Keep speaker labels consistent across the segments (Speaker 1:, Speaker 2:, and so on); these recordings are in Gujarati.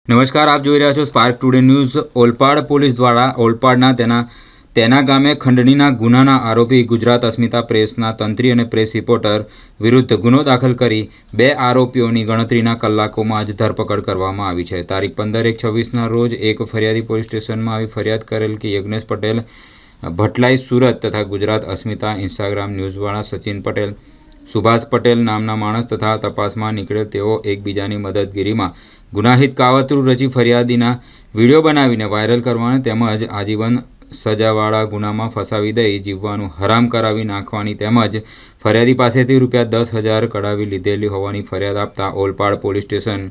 Speaker 1: નમસ્કાર, આપ જોઈ રહ્યા છો spark today news. Olpad police દ્વારા ઓલપાડના તેના ગામે ખંડણીના ગુનાના આરોપી ગુજરાત અસ્મિતા પ્રેસના તંત્રી અને પ્રેસ રિપોર્ટર વિરુદ્ધ ગુનો દાખલ કરી 2 આરોપીઓની ગણતરીના કલાકોમાં જ ધરપકડ કરવામાં આવી છે. તારીખ 15/1/26ના રોજ એક ફરિયાદી પોલીસ સ્ટેશનમાં આવી ફરિયાદ કરેલ કે યજ્ઞેશ પટેલ ભટલાઈ સુરત તથા ગુજરાત અસ્મિતા ઇન્સ્ટાગ્રામ ન્યૂઝવાળા સચિન પટેલ સુભાષ પટેલ નામના માણસ તથા તપાસમાં નીકળે તેઓ એકબીજાની મદદગીરીમાં ગુનાહિત કાવતરું રચી ફરિયાદીના વિડીયો બનાવીને વાયરલ કરવાને તેમજ આજીવન સજાવાળા ગુનામાં ફસાવી દઈ જીવવાનું હરામ કરાવી નાખવાની તેમજ ફરિયાદી પાસેથી ₹10,000 કઢાવી લીધેલી હોવાની ફરિયાદ આપતા ઓલપાડ પોલીસ સ્ટેશન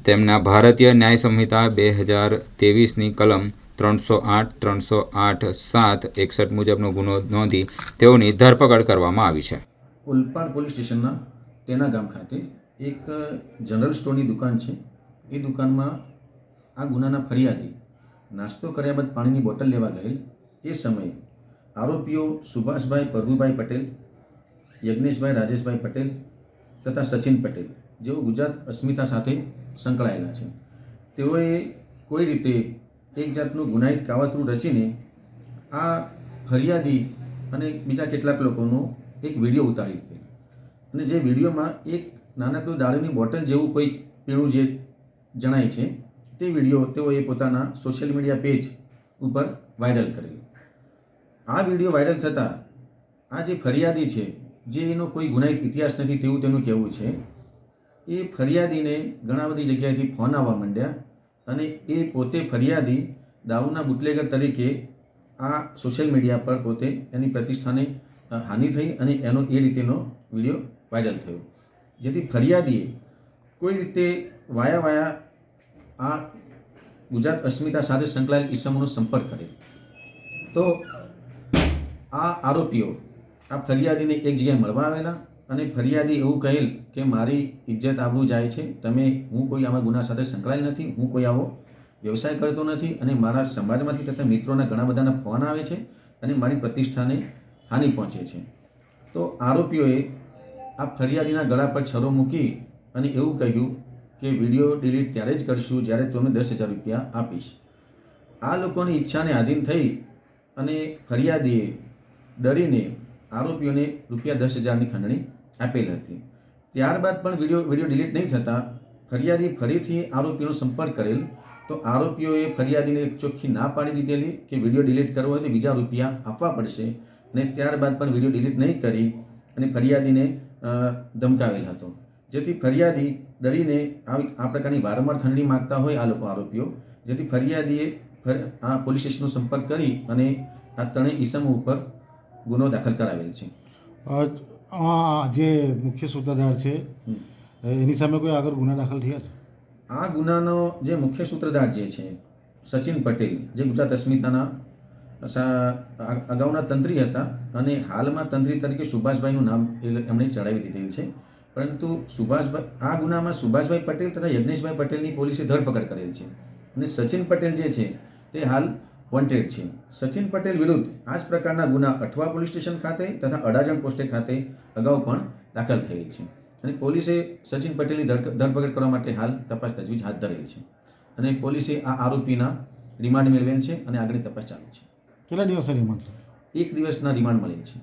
Speaker 1: તેમના ભારતીય ન્યાય સંહિતા 2023ની કલમ 308, 308, 7, 61 મુજબનો ગુનો નોંધી તેઓની ધરપકડ કરવામાં આવી છે.
Speaker 2: ઓલપાડ પોલીસ સ્ટેશનના તેના ગામ ખાતે એક જનરલ સ્ટોરની દુકાન છે. એ દુકાનમાં આ ગુનાના ફરિયાદી નાસ્તો કર્યા બાદ પાણીની બોટલ લેવા ગયેલ. એ સમયે આરોપીઓ સુભાષભાઈ પ્રભુભાઈ પટેલ, યજ્ઞેશભાઈ રાજેશભાઈ પટેલ તથા સચિન પટેલ જેઓ ગુજરાત અસ્મિતા સાથે સંકળાયેલા છે. તેઓએ કોઈ રીતે એક જાતનું ગુનાહિત કાવતરું રચીને આ ફરિયાદી અને બીજા કેટલાક લોકોનો એક વિડીયો ઉતારી દીધેલ અને જે વિડીયોમાં એક નાનકડું દારૂની બોટલ જેવું કોઈક પીણું જે જણાય છે તે વિડીયો તેઓએ પોતાના સોશિયલ મીડિયા પેજ ઉપર વાયરલ કરેલ. આ વિડીયો વાયરલ થતાં આ જે ફરિયાદી છે, જે એનો કોઈ ગુનાહિત ઇતિહાસ નથી તેવું તેનું કહેવું છે, એ ફરિયાદીને ઘણા બધી જગ્યાએથી ફોન આવવા માંડ્યા અને એ પોતે ફરિયાદી દારૂના બુટલેગર તરીકે આ સોશિયલ મીડિયા પર પોતે એની પ્રતિષ્ઠાને હાનિ થઈ અને એનો એ રીતેનો વિડીયો વાયરલ થયો. જેથી ફરિયાદીએ કોઈ રીતે વાયા આ ગુજરાત અસ્મિતા સાથે સંકળાયેલ ઈસમોનો સંપર્ક કર્યો. તો આ આરોપીઓ આ ફરિયાદીને એક જગ્યાએ મળવા આવેલા અને ફરિયાદી એવું કહેલ કે મારી ઇજ્જત આબરૂ જાય છે, હું કોઈ આવા ગુના સાથે સંકળાયેલ નથી, હું કોઈ આવો વ્યવસાય કરતો નથી અને મારા સમાજમાંથી તથા મિત્રોના ઘણા બધાના ફોન આવે છે અને મારી પ્રતિષ્ઠાને હાનિ પહોંચે છે. તો આરોપીઓએ આ ફરિયાદીના ગળા પર છરો મૂકી અને એવું કહ્યું કે વિડીયો ડિલીટ ત્યારે જ કરશું જ્યારે તમે ₹10,000 આપીશ. આ લોકોની ઈચ્છાને આધીન થઈ અને ફરિયાદીએ ડરીને આરોપીઓને ₹10,000ની ખંડણી આપેલ હતી. ત્યારબાદ પણ વિડીયો ડિલીટ નહીં થતાં ફરિયાદી ફરીથી આરોપીનો સંપર્ક કરેલ. તો આરોપીઓએ ફરિયાદીને ચોખ્ખી ના પાડી દીધેલી કે વિડીયો ડિલીટ કરવો હોય તો બીજા રૂપિયા આપવા પડશે અને ત્યારબાદ પણ વિડીયો ડિલીટ નહીં કરી અને ફરિયાદીને ધમકાવેલ હતો. જેથી ફરિયાદી ડરીને આ પ્રકારની વારંવાર ખંડણી માગતા હોય આ લોકો આરોપીઓ, જેથી ફરિયાદીએ આ પોલીસ સ્ટેશનનો સંપર્ક કરી અને આ ત્રણેય ઈસમો ઉપર ગુનો દાખલ કરાવેલ છે.
Speaker 3: જે મુખ્ય સૂત્રધાર છે એની સામે કોઈ આગળ ગુના દાખલ થયા છે?
Speaker 2: આ ગુનાનો જે મુખ્ય સૂત્રધાર જે છે સચિન પટેલ, જે ગુજરાત અસ્મિતાના અગાઉના તંત્રી હતા અને હાલમાં તંત્રી તરીકે સુભાષભાઈનું નામ એમણે ચડાવી દીધેલ છે. પરંતુ આ ગુનામાં સુભાષભાઈ પટેલ તથા યજ્ઞેશભાઈ પટેલની પોલીસે ધરપકડ કરેલ છે અને સચિન પટેલ જે છે તે હાલ વોન્ટેડ છે. સચિન પટેલ વિરુદ્ધ આ જ પ્રકારના ગુના અઠવા પોલીસ સ્ટેશન ખાતે તથા અડાજણ પોસ્ટે ખાતે અગાઉ પણ દાખલ થયેલ છે અને પોલીસે સચિન પટેલની ધરપકડ કરવા માટે હાલ તપાસ તજવીજ હાથ ધરેલ છે અને પોલીસે આ આરોપીના રિમાન્ડ મેળવેલ છે અને આગળની તપાસ ચાલુ છે.
Speaker 3: કેટલા દિવસના રિમાન્ડ છે?
Speaker 2: 1 દિવસના રિમાન્ડ મળેલ છે.